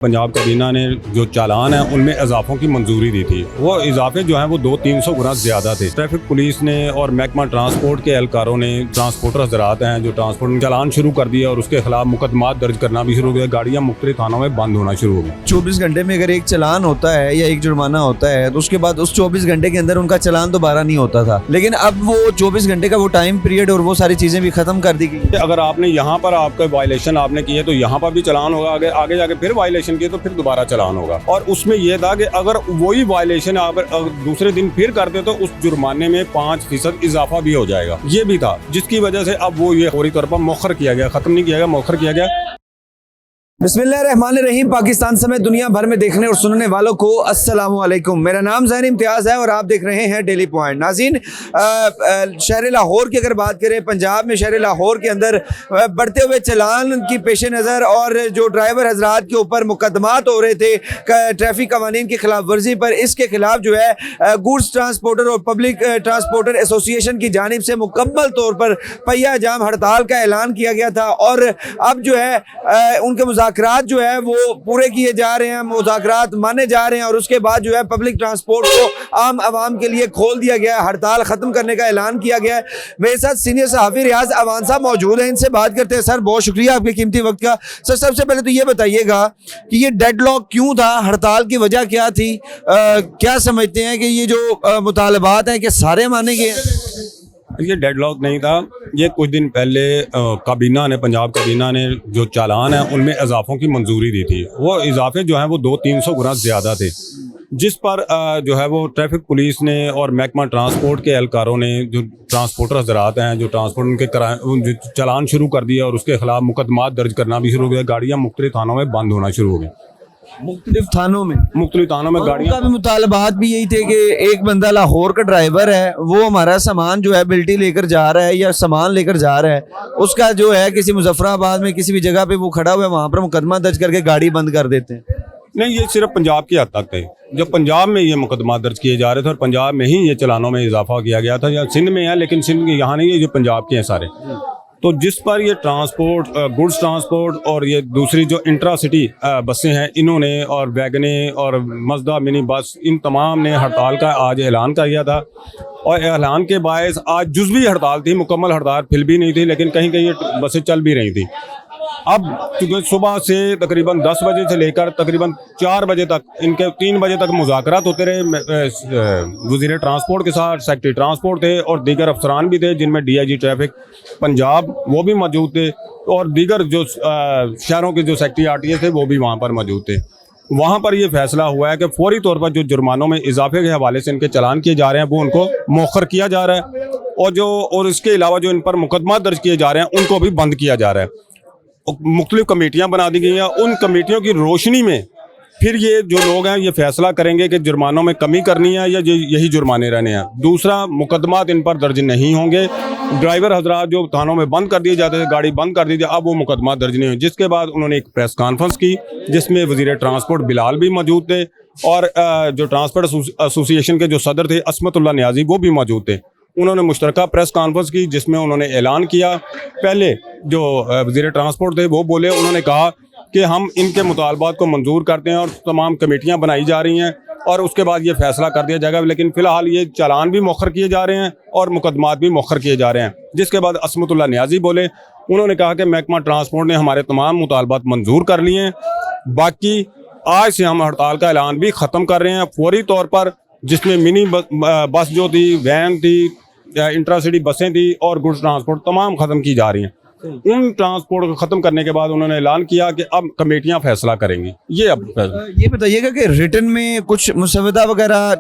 पंजाब काबीना ने जो चालान है उनमें इजाफों की मंजूरी दी थी। वो इजाफे जो हैं वो 200-300 गुना ज़्यादा थे। ट्रैफिक पुलिस ने और महकमा ट्रांसपोर्ट के एहलकारों ने ट्रांसपोर्टर हजरात हैं जो ट्रांसपोर्ट चालान शुरू कर दिया और उसके खिलाफ मुकदमा दर्ज करना भी शुरू हो गया। गाड़ियाँ मुख्तलिफ थानों में बंद होना शुरू हो गई। 24 घंटे में अगर एक चालान होता है या एक जुर्माना होता है तो उसके बाद उस 24 घंटे के अंदर उनका चालान दोबारा नहीं होता था, लेकिन अब वो 24 घंटे का वो टाइम पीरियड और वो सारी चीज़ें भी ख़त्म कर दी गई। अगर आपने यहाँ पर आपका वायलेशन आपने की है तो यहाँ पर भी चालान होगा, आगे जाके फिर वायलेशन किए तो फिर दोबारा चालान होगा। और उसमें यह था कि अगर वही वायलेशन आप दूसरे दिन फिर करते तो उस जुर्माने में 5% इजाफा भी हो जाएगा। ये भी था जिसकी वजह से अब वो ये फौरी तौर पर मौखर किया गया, खत्म नहीं किया गया, मौखर किया गया। बिस्मिल्लाहिर्रहमानिर्रहीम। पाकिस्तान समेत दुनिया भर में देखने और सुनने वालों को अस्सलाम वालेकुम। मेरा नाम ज़ैन इम्तियाज़ है और आप देख रहे हैं डेली पॉइंट। नाज़रीन, शहर लाहौर की अगर बात करें, पंजाब में शहर लाहौर के अंदर बढ़ते हुए चालान की पेश नज़र और जो ड्राइवर हजरात के ऊपर मुकदमात हो रहे थे ट्रैफिक कवानीन की खिलाफ वर्जी पर, इसके खिलाफ जो है गुड्स ट्रांसपोर्टर और पब्लिक ट्रांसपोर्टर एसोसिएशन की जानिब से मुकम्मल तौर पर पहिया जाम हड़ताल का ऐलान किया गया था। और अब जो है उनके मुज़ाकरात जो है वो पूरे किए जा रहे हैं, मुज़ाकरात माने जा रहे हैं और उसके बाद जो है पब्लिक ट्रांसपोर्ट को आम आवाम के लिए खोल दिया गया है, हड़ताल ख़त्म करने का ऐलान किया गया है। मेरे साथ सीनियर सहाफ़ी रियाज अवान साहब मौजूद हैं, इनसे बात करते हैं। सर, बहुत शुक्रिया आपके कीमती वक्त का। सर, सबसे पहले तो ये बताइएगा कि ये डेडलॉक क्यों था, हड़ताल की वजह क्या थी, क्या समझते हैं कि ये जो मुतालबात हैं कि सारे माने गए? ये डेडलॉक नहीं था, ये कुछ दिन पहले काबीना ने, पंजाब काबीना ने जो चालान है उनमें इजाफों की मंजूरी दी थी। वो इजाफे जो हैं वो 200-300 गुना ज़्यादा थे, जिस पर जो है वो ट्रैफिक पुलिस ने और महकमा ट्रांसपोर्ट के एहलकारों ने जो ट्रांसपोर्टर हजरात हैं जो ट्रांसपोर्ट उनके चालान शुरू कर दिया और उसके खिलाफ मुकदमा दर्ज करना भी शुरू हो गया। गाड़ियाँ मुख्तलिफ थानों में बंद होना शुरू हो गई। मुख्तलिफ थानों में गाड़ियाँ का भी मुतालबात भी यही थे कि एक बंदा लाहौर का ड्राइवर है, वो हमारा सामान जो है बिल्टी लेकर जा रहा है या सामान लेकर जा रहा है, उसका जो है किसी मुजफ्फराबाद में किसी भी जगह पे वो खड़ा हुआ है, वहाँ पर मुकदमा दर्ज करके गाड़ी बंद कर देते हैं। नहीं, ये सिर्फ पंजाब की हद तक थे। जब पंजाब में ये मुकदमा दर्ज किए जा रहे थे और पंजाब में ही ये चालानों में इजाफा किया गया था, या सिंध में है लेकिन सिंध के यहाँ नहीं है, ये पंजाब के हैं सारे। तो जिस पर ये ट्रांसपोर्ट, गुड्स ट्रांसपोर्ट और ये दूसरी जो इंट्रा सिटी बसें हैं, इन्होंने और वैगने और मज़दा मिनी बस, इन तमाम ने हड़ताल का आज ऐलान कर दिया था। और ऐलान के बायस आज जुज़वी हड़ताल थी, मुकम्मल हड़ताल फिर भी नहीं थी, लेकिन कहीं कहीं ये बसें चल भी रही थी। अब क्योंकि सुबह से तकरीबन 10 बजे से लेकर तकरीबन 4 बजे तक, इनके 3 बजे तक मुज़ाकरात होते रहे वज़ीर ट्रांसपोर्ट के साथ, सेक्रेटरी ट्रांसपोर्ट थे और दीगर अफसरान भी थे, जिनमें DIG ट्रैफिक पंजाब वो भी मौजूद थे और दीगर जो शहरों के जो सेक्रेटरी RTS थे वो भी वहाँ पर मौजूद थे। वहाँ पर ये फैसला हुआ है कि फौरी तौर पर जो जुर्मानों में इजाफे के हवाले से इनके चालान किए जा रहे हैं वो उनको मौखर किया जा रहा है और इसके अलावा जो इन पर मुकदमा दर्ज किए जा रहे हैं उनको भी बंद किया जा रहा है। मुख्तलिफ कमेटियाँ बना दी गई हैं। उन कमेटियों की रोशनी में फिर ये जो लोग हैं ये फैसला करेंगे कि जुर्मानों में कमी करनी है या यही जुर्माने रहने हैं। दूसरा, मुकदमात इन पर दर्ज नहीं होंगे। ड्राइवर हजरात जो थानों में बंद कर दिए जाते थे, गाड़ी बंद कर दी थी, अब वो मुकदमा दर्ज नहीं हुए। जिसके बाद उन्होंने एक प्रेस कॉन्फ्रेंस की जिसमें वज़ीर ट्रांसपोर्ट बिलाल भी मौजूद थे और जो ट्रांसपोर्ट एसोसिएशन के जो सदर थे असमतुल्लाह नियाजी वो भी मौजूद थे। उन्होंने मुश्तरका प्रेस कॉन्फ्रेंस की जिसमें उन्होंने ऐलान किया। पहले जो वज़ीर ट्रांसपोर्ट थे वो बोले, उन्होंने कहा कि हम इनके मुतालबात को मंजूर करते हैं और तमाम कमेटियां बनाई जा रही हैं और उसके बाद ये फैसला कर दिया जाएगा, लेकिन फ़िलहाल ये चालान भी मौखर किए जा रहे हैं और मुकदमात भी मौखर किए जा रहे हैं। जिसके बाद असमतुल्लाह नियाजी बोले, उन्होंने कहा कि महकमा ट्रांसपोर्ट ने हमारे तमाम मुतालबात मंजूर कर लिए हैं, बाकी आज से हम हड़ताल का ऐलान भी ख़त्म कर रहे हैं फौरी तौर पर, जिसमें मिनी बस जो थी, वैन थी, इंट्रासिटी बसें थी और गुड्स ट्रांसपोर्ट तमाम ख़त्म की जा रही हैं। उन ट्रांसपोर्ट को ख़त्म करने के बाद उन्होंने ऐलान किया कि अब कमेटियां फैसला करेंगी। ये अब ये बताइएगा कि रिटन में कुछ मुसवदा वगैरह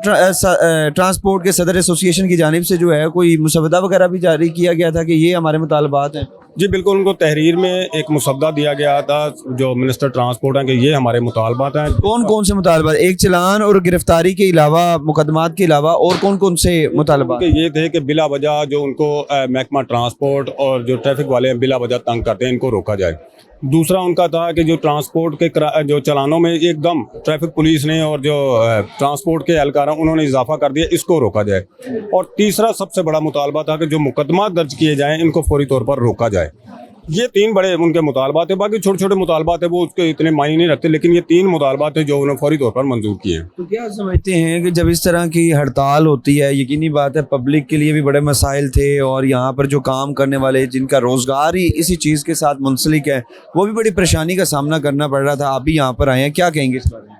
ट्रांसपोर्ट के सदर एसोसिएशन की जानिब से जो है कोई मुसवदा वगैरह भी जारी किया गया था कि ये हमारे मुतालबात हैं? जी बिल्कुल, उनको तहरीर में एक मुसवदा दिया गया था जो मिनिस्टर ट्रांसपोर्ट हैं कि ये हमारे मुतालबात हैं। कौन कौन से मुतालबात? एक चालान और गिरफ्तारी के अलावा, मुकदमात के अलावा और कौन कौन से मुतालबात? ये थे कि बिला वजह जो उनको महकमा ट्रांसपोर्ट और जो ट्रैफिक वाले हैं बिला वजह तंग करते हैं, इनको रोका जाए। दूसरा उनका था कि जो ट्रांसपोर्ट के जो चालानों में एकदम ट्रैफिक पुलिस ने और जो ट्रांसपोर्ट के एहलकार उन्होंने इजाफा कर दिया, इसको रोका जाए। और तीसरा सबसे बड़ा मुतालबा था कि जो मुकदमा दर्ज किए जाएँ इनको फौरी तौर पर रोका जाए। ये 3 बड़े उनके मुतालबात थे, बाकी छोटे छोटे मुतालबात है वो उसके इतने मायने नहीं रखते, लेकिन ये 3 मुतालबात थे जो उन्होंने फौरी तौर पर मंजूर किए हैं। तो क्या समझते हैं कि जब इस तरह की हड़ताल होती है, यकीनी बात है पब्लिक के लिए भी बड़े मसाइल थे और यहाँ पर जो काम करने वाले जिनका रोज़गार ही इसी चीज़ के साथ मुंसलिक है वो भी बड़ी परेशानी का सामना करना पड़ रहा था, आप भी यहाँ पर आए हैं, क्या कहेंगे इस बारे में?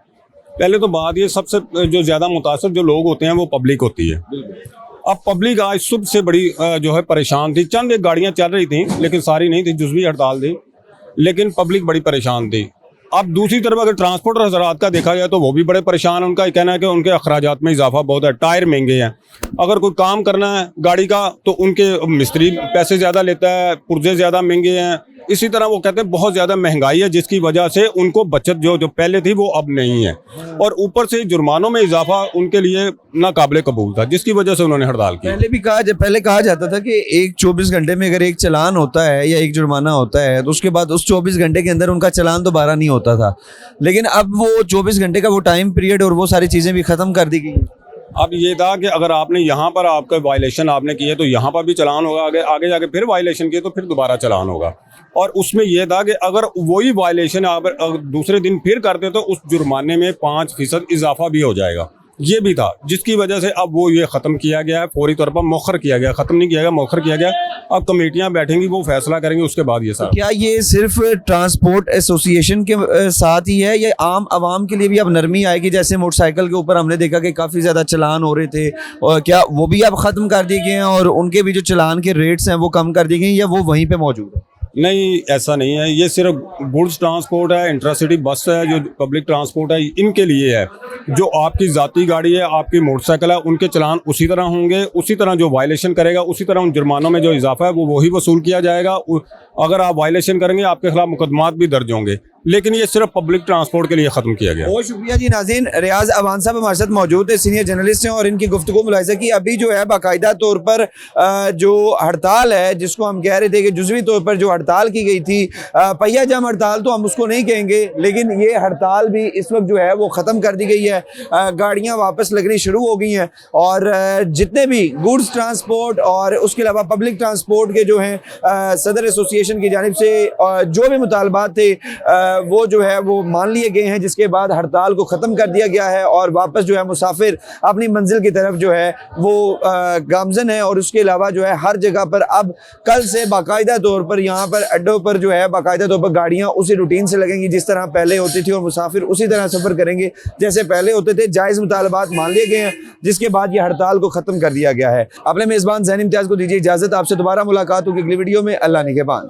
पहले तो बात ये सबसे जो ज़्यादा मुतासर जो लोग होते हैं वो पब्लिक होती है। अब पब्लिक आज सुबह से बड़ी जो है परेशान थी। चंद एक गाड़ियां चल रही थी लेकिन सारी नहीं थी, जुज़वी हड़ताल थी, लेकिन पब्लिक बड़ी परेशान थी। अब दूसरी तरफ अगर ट्रांसपोर्टर हजरात का देखा जाए तो वो भी बड़े परेशान हैं। उनका ये कहना है कि उनके अखराजात में इजाफा बहुत है, टायर महंगे हैं, अगर कोई काम करना है गाड़ी का तो उनके मिस्त्री पैसे ज़्यादा लेता है, पुर्जे ज़्यादा महंगे हैं। इसी तरह वो कहते हैं बहुत ज़्यादा महंगाई है जिसकी वजह से उनको बचत जो पहले थी वो अब नहीं है, और ऊपर से जुर्मानों में इजाफा उनके लिए नाकाबिले कबूल था, जिसकी वजह से उन्होंने हड़ताल की। पहले कहा जाता था कि एक 24 घंटे में अगर एक चालान होता है या एक जुर्माना होता है तो उसके बाद उस 24 घंटे के अंदर उनका चालान दोबारा नहीं होता था, लेकिन अब वो 24 घंटे का वो टाइम पीरियड और वो सारी चीज़ें भी ख़त्म कर दी गई। अब ये था कि अगर आपने यहाँ पर आपका वायलेशन आपने किया तो यहाँ पर भी चालान होगा, आगे आगे जाके फिर वायलेशन किए तो फिर दोबारा चालान होगा। और उसमें यह था कि अगर वही वायलेशन आप दूसरे दिन फिर करते तो उस जुर्माने में 5% इजाफा भी हो जाएगा, ये भी था, जिसकी वजह से अब वो ये ख़त्म किया गया है, फौरी तौर पर मौखर किया गया, ख़त्म नहीं किया गया, मौखर किया गया। अब कमेटियां बैठेंगी, वो फैसला करेंगे, उसके बाद ये सारा। क्या ये सिर्फ ट्रांसपोर्ट एसोसिएशन के साथ ही है या आम आवाम के लिए भी अब नरमी आएगी? जैसे मोटरसाइकिल के ऊपर हमने देखा कि काफ़ी ज़्यादा चालान हो रहे थे, और क्या वो भी अब ख़त्म कर दिए गए हैं और उनके भी जो चालान के रेट्स हैं वो कम कर दिए गए हैं या वो वहीं पर मौजूद है? नहीं, ऐसा नहीं है, ये सिर्फ गुड्स ट्रांसपोर्ट है, इंट्रासिटी बस है, जो पब्लिक ट्रांसपोर्ट है इनके लिए है। जो आपकी ज़ाती गाड़ी है, आपकी मोटरसाइकिल है, उनके चलान उसी तरह होंगे, उसी तरह जो वायलेशन करेगा उसी तरह उन जुर्मानों में जो इजाफा है वो वही वसूल किया जाएगा। अगर आप वायलेशन करेंगे आपके खिलाफ मुकदमात भी दर्ज होंगे, लेकिन ये सिर्फ पब्लिक ट्रांसपोर्ट के लिए ख़त्म किया गया। बहुत शुक्रिया जी। नाज़रीन, रियाज अवान साहब हमारे साथ मौजूद है, सीनियर जर्नलिस्ट हैं, और इनकी गुफ्तगू मुलाहिज़ा की अभी जो है बाकायदा तौर पर जो हड़ताल है जिसको हम कह रहे थे कि जुज़वी तौर पर जो हड़ताल की गई थी, पहिया जाम हड़ताल तो हम उसको नहीं कहेंगे, लेकिन ये हड़ताल भी इस वक्त जो है वो ख़त्म कर दी गई है। गाड़ियाँ वापस लगनी शुरू हो गई हैं और जितने भी गुड्स ट्रांसपोर्ट और उसके अलावा पब्लिक ट्रांसपोर्ट के जो हैं सदर एसोसिएशन की जानिब से जो भी मुतालबात थे वो जो है वो मान लिए गए हैं, जिसके बाद हड़ताल को ख़त्म कर दिया गया है और वापस जो है मुसाफिर अपनी मंजिल की तरफ जो है वो गामजन है। और उसके अलावा जो है हर जगह पर अब कल से बाकायदा तौर पर यहाँ पर अड्डों पर जो है बाकायदा तौर पर गाड़ियाँ उसी रूटीन से लगेंगी जिस तरह पहले होती थी और मुसाफिर उसी तरह सफ़र करेंगे जैसे पहले होते थे। जायज़ मुतालबात मान लिए गए हैं, जिसके बाद ये हड़ताल को ख़त्म कर दिया गया है। अपने मेज़बान ज़ैन इम्तियाज़ को दीजिए इजाज़त, आपसे दोबारा मुलाकात होगी अगली वीडियो में। अल्लाह निगहबान।